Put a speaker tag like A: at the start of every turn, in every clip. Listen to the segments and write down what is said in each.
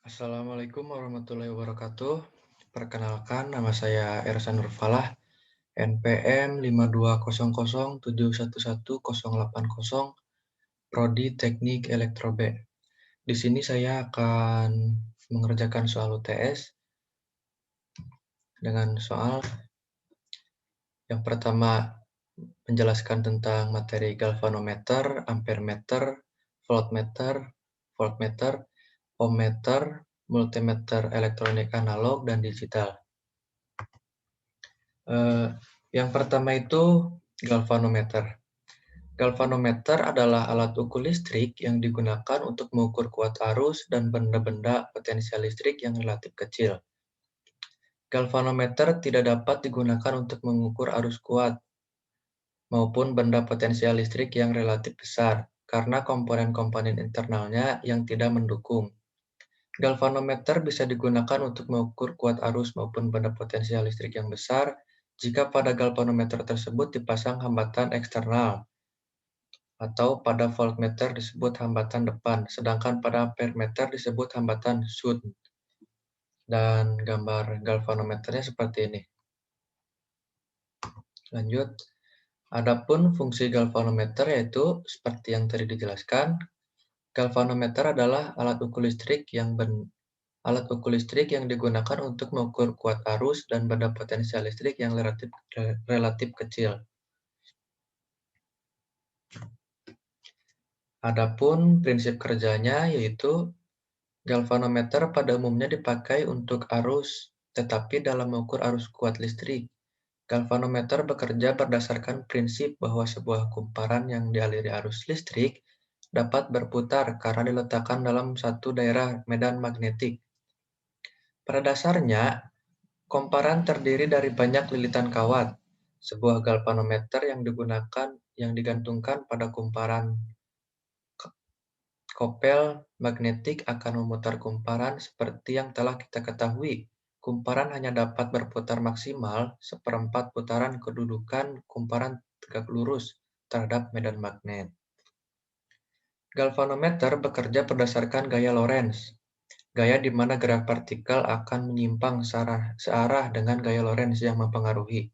A: Assalamualaikum warahmatullahi wabarakatuh. Perkenalkan, nama saya Ersan Nurfalah, NPM 5200711080, Prodi Teknik Elektro B. Di sini saya akan mengerjakan soal UTS dengan soal yang pertama menjelaskan tentang materi galvanometer, ampermeter, voltmeter, voltmeter, ohmmeter, multimeter elektronik analog dan digital. Eh, yang pertama itu galvanometer. Galvanometer adalah alat ukur listrik yang digunakan untuk mengukur kuat arus dan benda-benda potensial listrik yang relatif kecil. Galvanometer tidak dapat digunakan untuk mengukur arus kuat maupun benda potensial listrik yang relatif besar karena komponen-komponen internalnya yang tidak mendukung. Galvanometer bisa digunakan untuk mengukur kuat arus maupun benda potensial listrik yang besar jika pada galvanometer tersebut dipasang hambatan eksternal, atau pada voltmeter disebut hambatan depan, sedangkan pada ampermeter disebut hambatan shunt. Dan gambar galvanometernya seperti ini. Lanjut, adapun fungsi galvanometer yaitu seperti yang tadi dijelaskan, galvanometer adalah alat ukur listrik yang digunakan untuk mengukur kuat arus dan benda potensial listrik yang relatif kecil. Adapun prinsip kerjanya yaitu galvanometer pada umumnya dipakai untuk arus, tetapi dalam mengukur arus kuat listrik, galvanometer bekerja berdasarkan prinsip bahwa sebuah kumparan yang dialiri arus listrik dapat berputar karena diletakkan dalam satu daerah medan magnetik. Pada dasarnya, kumparan terdiri dari banyak lilitan kawat. Sebuah galvanometer yang digantungkan pada kumparan kopel magnetik akan memutar kumparan seperti yang telah kita ketahui. Kumparan hanya dapat berputar maksimal seperempat putaran kedudukan kumparan tegak lurus terhadap medan magnet. Galvanometer bekerja berdasarkan gaya Lorentz, gaya di mana gerak partikel akan menyimpang searah dengan gaya Lorentz yang mempengaruhi.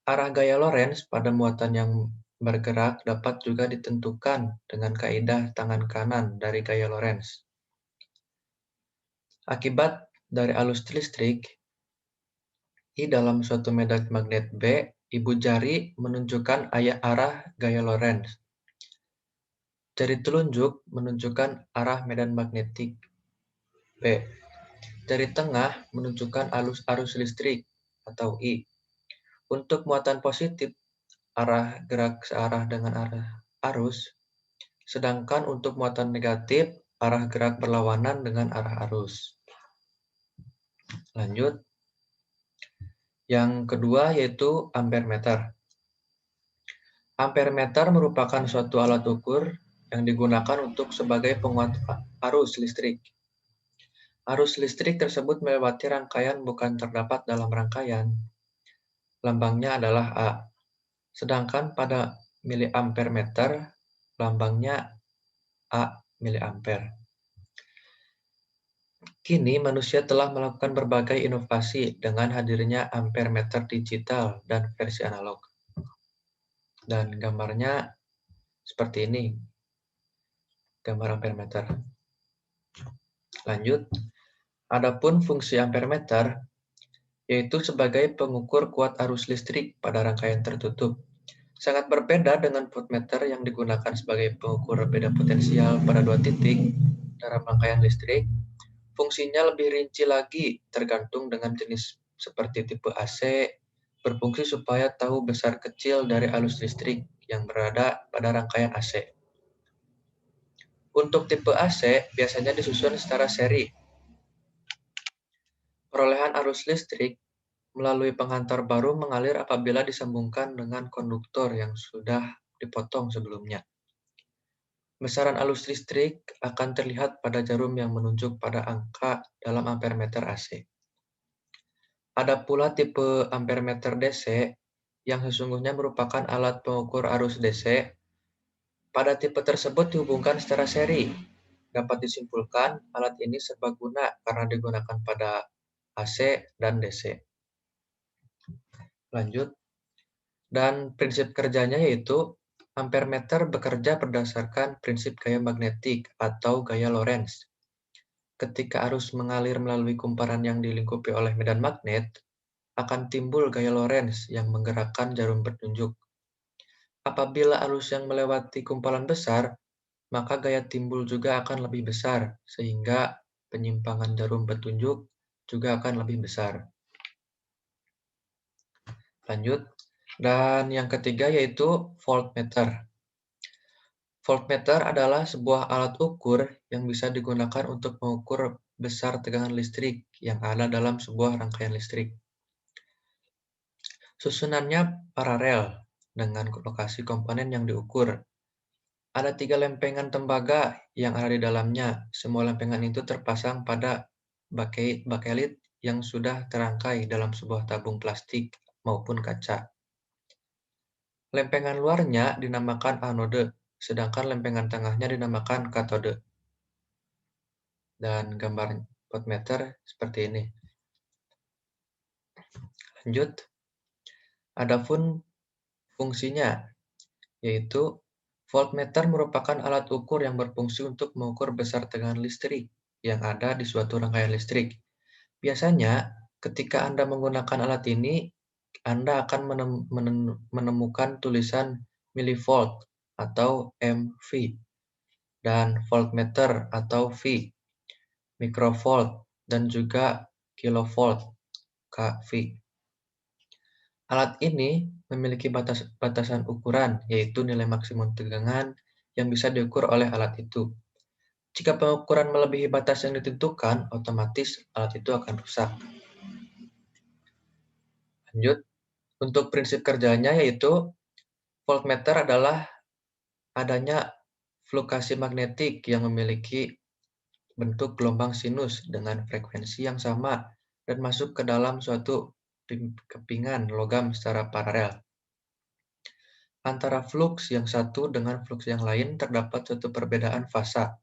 A: Arah gaya Lorentz pada muatan yang bergerak dapat juga ditentukan dengan kaidah tangan kanan dari gaya Lorentz. Akibat dari arus listrik, I dalam suatu medan magnet B, ibu jari menunjukkan arah gaya Lorentz. Jari telunjuk menunjukkan arah medan magnetik B. Jari tengah menunjukkan arus listrik atau I. Untuk muatan positif, arah gerak searah dengan arah arus, sedangkan untuk muatan negatif, arah gerak berlawanan dengan arah arus. Lanjut. Yang kedua yaitu ampermeter. Ampermeter merupakan suatu alat ukur yang digunakan untuk sebagai penguat arus listrik. Arus listrik tersebut melewati rangkaian bukan terdapat dalam rangkaian. Lambangnya adalah A. Sedangkan pada miliampermeter, lambangnya A miliampere. Kini manusia telah melakukan berbagai inovasi dengan hadirnya ampermeter digital dan versi analog. Dan gambarnya seperti ini, gambar ampermeter. Lanjut, adapun fungsi ampermeter yaitu sebagai pengukur kuat arus listrik pada rangkaian tertutup. Sangat berbeda dengan voltmeter yang digunakan sebagai pengukur beda potensial pada dua titik dalam rangkaian listrik. Fungsinya lebih rinci lagi tergantung dengan jenis seperti tipe AC, berfungsi supaya tahu besar kecil dari arus listrik yang berada pada rangkaian AC. Untuk tipe AC biasanya disusun secara seri. Perolehan arus listrik melalui penghantar baru mengalir apabila disambungkan dengan konduktor yang sudah dipotong sebelumnya. Besaran arus listrik akan terlihat pada jarum yang menunjuk pada angka dalam ampermeter AC. Ada pula tipe ampermeter DC yang sesungguhnya merupakan alat pengukur arus DC. Pada tipe tersebut dihubungkan secara seri. Dapat disimpulkan, alat ini serbaguna karena digunakan pada AC dan DC. Lanjut, dan prinsip kerjanya yaitu ampermeter bekerja berdasarkan prinsip gaya magnetik atau gaya Lorentz. Ketika arus mengalir melalui kumparan yang dilingkupi oleh medan magnet, akan timbul gaya Lorentz yang menggerakkan jarum bertunjuk. Apabila arus yang melewati kumparan besar, maka gaya timbul juga akan lebih besar, sehingga penyimpangan jarum petunjuk juga akan lebih besar. Lanjut, dan yang ketiga yaitu voltmeter. Voltmeter adalah sebuah alat ukur yang bisa digunakan untuk mengukur besar tegangan listrik yang ada dalam sebuah rangkaian listrik. Susunannya paralel dengan lokasi komponen yang diukur. Ada 3 lempengan tembaga yang ada di dalamnya. Semua lempengan itu terpasang pada bakelit yang sudah terangkai dalam sebuah tabung plastik maupun kaca. Lempengan luarnya dinamakan anode, sedangkan lempengan tengahnya dinamakan katode. Dan gambar voltmeter seperti ini. Lanjut, adapun fungsinya, yaitu voltmeter merupakan alat ukur yang berfungsi untuk mengukur besar tegangan listrik yang ada di suatu rangkaian listrik. Biasanya, ketika Anda menggunakan alat ini, Anda akan menemukan tulisan milivolt atau MV dan voltmeter atau V, mikrovolt, dan juga kilovolt, kV. Alat ini memiliki batasan ukuran, yaitu nilai maksimum tegangan yang bisa diukur oleh alat itu. Jika pengukuran melebihi batas yang ditentukan, otomatis alat itu akan rusak. Lanjut, untuk prinsip kerjanya yaitu voltmeter adalah adanya fluktuasi magnetik yang memiliki bentuk gelombang sinus dengan frekuensi yang sama dan masuk ke dalam suatu kepingan logam secara paralel. Antara fluks yang satu dengan fluks yang lain terdapat suatu perbedaan fasa.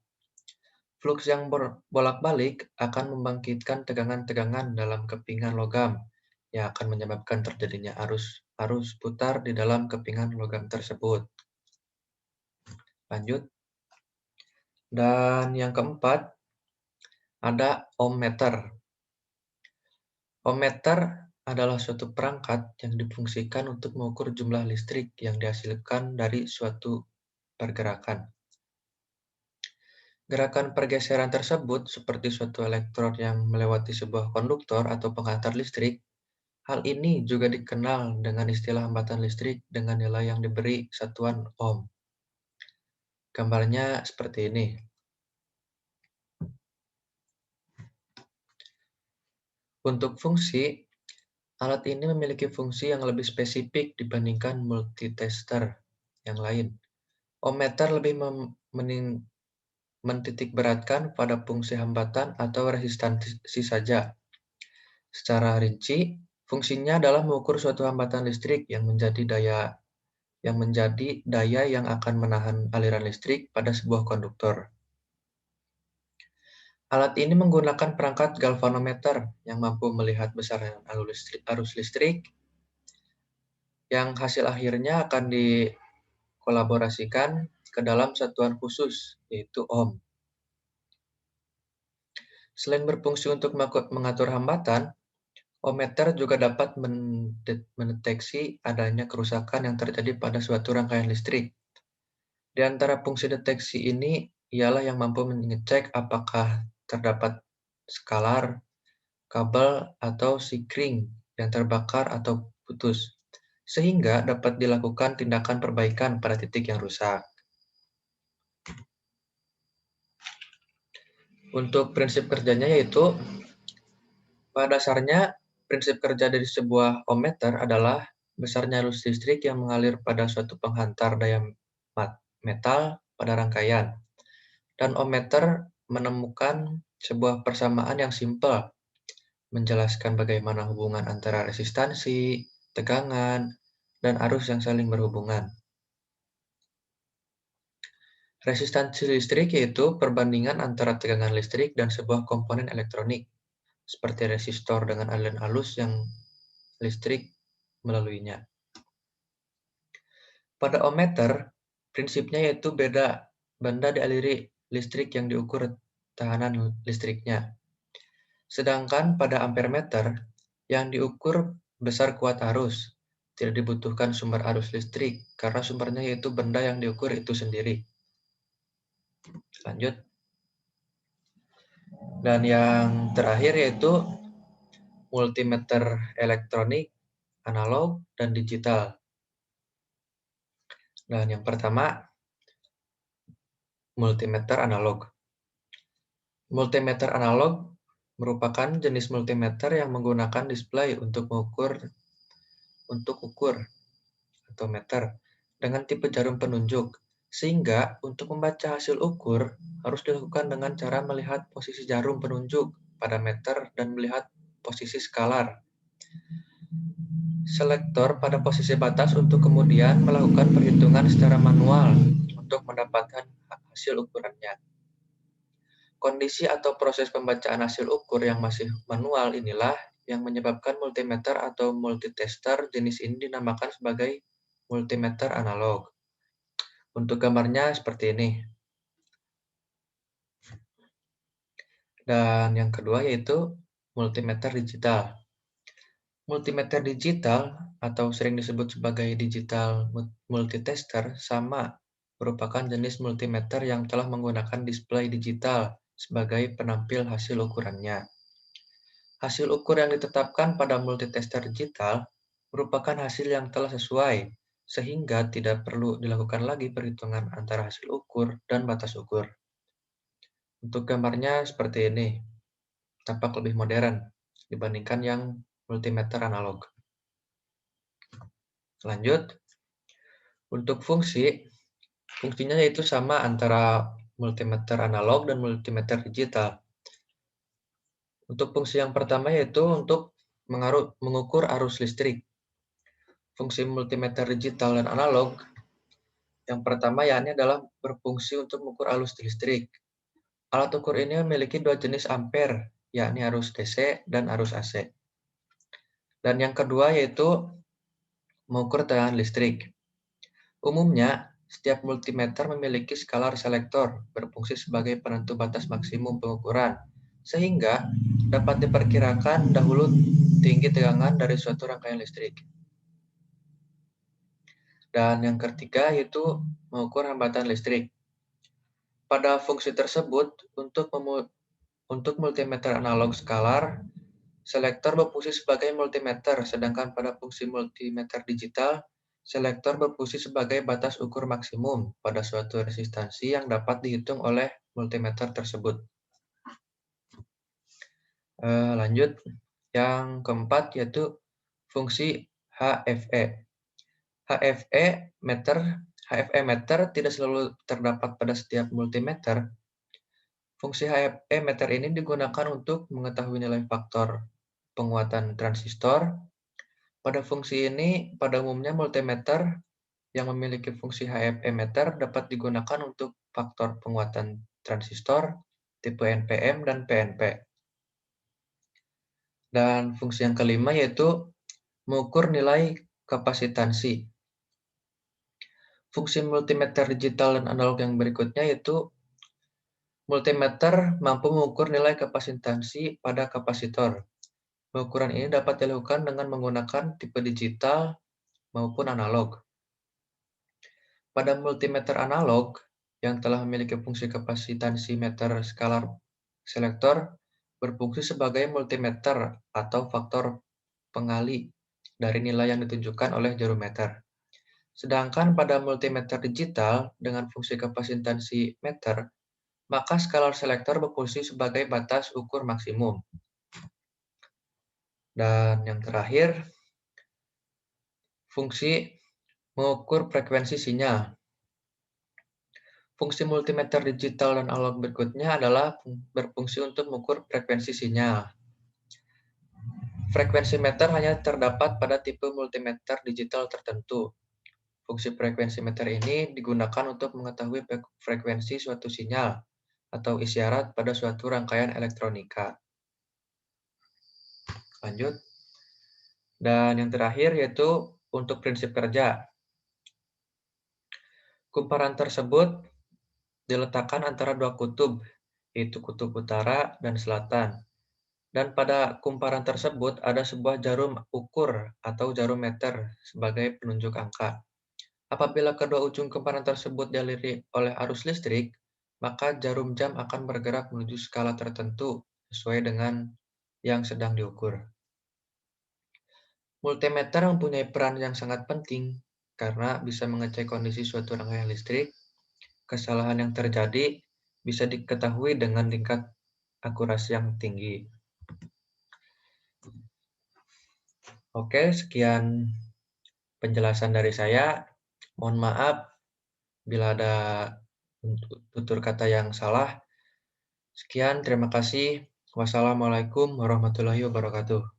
A: Fluks yang bolak-balik akan membangkitkan tegangan-tegangan dalam kepingan logam yang akan menyebabkan terjadinya arus putar di dalam kepingan logam tersebut. Lanjut. Dan yang keempat, ada ohmmeter. Ohmmeter adalah suatu perangkat yang difungsikan untuk mengukur jumlah listrik yang dihasilkan dari suatu pergerakan. Gerakan pergeseran tersebut seperti suatu elektron yang melewati sebuah konduktor atau penghantar listrik. Hal ini juga dikenal dengan istilah hambatan listrik dengan nilai yang diberi satuan ohm. Gambarnya seperti ini. Untuk fungsi, alat ini memiliki fungsi yang lebih spesifik dibandingkan multitester yang lain. Ohmmeter lebih mentitikberatkan pada fungsi hambatan atau resistansi saja. Secara rinci, fungsinya adalah mengukur suatu hambatan listrik yang menjadi daya yang akan menahan aliran listrik pada sebuah konduktor. Alat ini menggunakan perangkat galvanometer yang mampu melihat besaran arus listrik yang hasil akhirnya akan dikolaborasikan ke dalam satuan khusus, yaitu ohm. Selain berfungsi untuk mengatur hambatan, ohmmeter juga dapat mendeteksi adanya kerusakan yang terjadi pada suatu rangkaian listrik. Di antara fungsi deteksi ini ialah yang mampu mengecek apakah terdapat skalar, kabel, atau sikring yang terbakar atau putus, sehingga dapat dilakukan tindakan perbaikan pada titik yang rusak. Untuk prinsip kerjanya yaitu, pada dasarnya prinsip kerja dari sebuah ohmmeter adalah besarnya arus listrik yang mengalir pada suatu penghantar daya metal pada rangkaian. Dan ohmmeter menemukan sebuah persamaan yang simpel, menjelaskan bagaimana hubungan antara resistansi, tegangan, dan arus yang saling berhubungan. Resistansi listrik yaitu perbandingan antara tegangan listrik dan sebuah komponen elektronik, seperti resistor dengan aliran arus yang listrik melaluinya. Pada ohmmeter, prinsipnya yaitu benda dialiri listrik yang diukur tekanan listriknya. Sedangkan pada ampermeter, yang diukur besar kuat arus, tidak dibutuhkan sumber arus listrik, karena sumbernya yaitu benda yang diukur itu sendiri. Lanjut. Dan yang terakhir yaitu multimeter elektronik, analog, dan digital. Dan yang pertama, multimeter analog. Multimeter analog merupakan jenis multimeter yang menggunakan display untuk ukur atau meter dengan tipe jarum penunjuk, sehingga untuk membaca hasil ukur harus dilakukan dengan cara melihat posisi jarum penunjuk pada meter dan melihat posisi skalar selektor pada posisi batas untuk kemudian melakukan perhitungan secara manual untuk mendapatkan hasil ukurannya. Kondisi atau proses pembacaan hasil ukur yang masih manual inilah yang menyebabkan multimeter atau multitester jenis ini dinamakan sebagai multimeter analog. Untuk gambarnya seperti ini. Dan yang kedua yaitu multimeter digital. Multimeter digital atau sering disebut sebagai digital multitester sama merupakan jenis multimeter yang telah menggunakan display digital sebagai penampil hasil ukurannya. Hasil ukur yang ditetapkan pada multitester digital merupakan hasil yang telah sesuai, sehingga tidak perlu dilakukan lagi perhitungan antara hasil ukur dan batas ukur. Untuk gambarnya seperti ini, tampak lebih modern dibandingkan yang multimeter analog. Lanjut, untuk fungsinya yaitu sama antara multimeter analog dan multimeter digital. Untuk fungsi yang pertama yaitu untuk mengukur arus listrik. Fungsi multimeter digital dan analog yang pertama yakni adalah berfungsi untuk mengukur arus listrik. Alat ukur ini memiliki dua jenis ampere, yakni arus DC dan arus AC. Dan yang kedua yaitu mengukur tegangan listrik. Umumnya, setiap multimeter memiliki skalar selektor berfungsi sebagai penentu batas maksimum pengukuran, sehingga dapat diperkirakan dahulu tinggi tegangan dari suatu rangkaian listrik. Dan yang ketiga yaitu mengukur hambatan listrik. Pada fungsi tersebut, untuk multimeter analog skalar, selektor berfungsi sebagai multimeter, sedangkan pada fungsi multimeter digital, selektor berfungsi sebagai batas ukur maksimum pada suatu resistansi yang dapat dihitung oleh multimeter tersebut. Lanjut, yang keempat yaitu fungsi HFE. HFE meter tidak selalu terdapat pada setiap multimeter. Fungsi HFE meter ini digunakan untuk mengetahui nilai faktor penguatan transistor. Pada fungsi ini, pada umumnya multimeter yang memiliki fungsi HFE meter dapat digunakan untuk faktor penguatan transistor, tipe NPM dan PNP. Dan fungsi yang kelima yaitu mengukur nilai kapasitansi. Fungsi multimeter digital dan analog yang berikutnya yaitu multimeter mampu mengukur nilai kapasitansi pada kapasitor. Pengukuran ini dapat dilakukan dengan menggunakan tipe digital maupun analog. Pada multimeter analog yang telah memiliki fungsi kapasitansi meter skalar selektor berfungsi sebagai multimeter atau faktor pengali dari nilai yang ditunjukkan oleh jarum meter. Sedangkan pada multimeter digital dengan fungsi kapasitansi meter, maka skalar selektor berfungsi sebagai batas ukur maksimum. Dan yang terakhir, fungsi mengukur frekuensi sinyal. Fungsi multimeter digital dan analog berikutnya adalah berfungsi untuk mengukur frekuensi sinyal. Frekuensi meter hanya terdapat pada tipe multimeter digital tertentu. Fungsi frekuensimeter ini digunakan untuk mengetahui frekuensi suatu sinyal atau isyarat pada suatu rangkaian elektronika. Lanjut. Dan yang terakhir yaitu untuk prinsip kerja. Kumparan tersebut diletakkan antara dua kutub, yaitu kutub utara dan selatan. Dan pada kumparan tersebut ada sebuah jarum ukur atau jarum meter sebagai penunjuk angka. Apabila kedua ujung kumparan tersebut dialiri oleh arus listrik, maka jarum jam akan bergerak menuju skala tertentu sesuai dengan yang sedang diukur. Multimeter mempunyai peran yang sangat penting karena bisa mengecek kondisi suatu rangkaian listrik. Kesalahan yang terjadi bisa diketahui dengan tingkat akurasi yang tinggi. Oke, sekian penjelasan dari saya. Mohon maaf bila ada tutur kata yang salah. Sekian, terima kasih. Wassalamualaikum warahmatullahi wabarakatuh.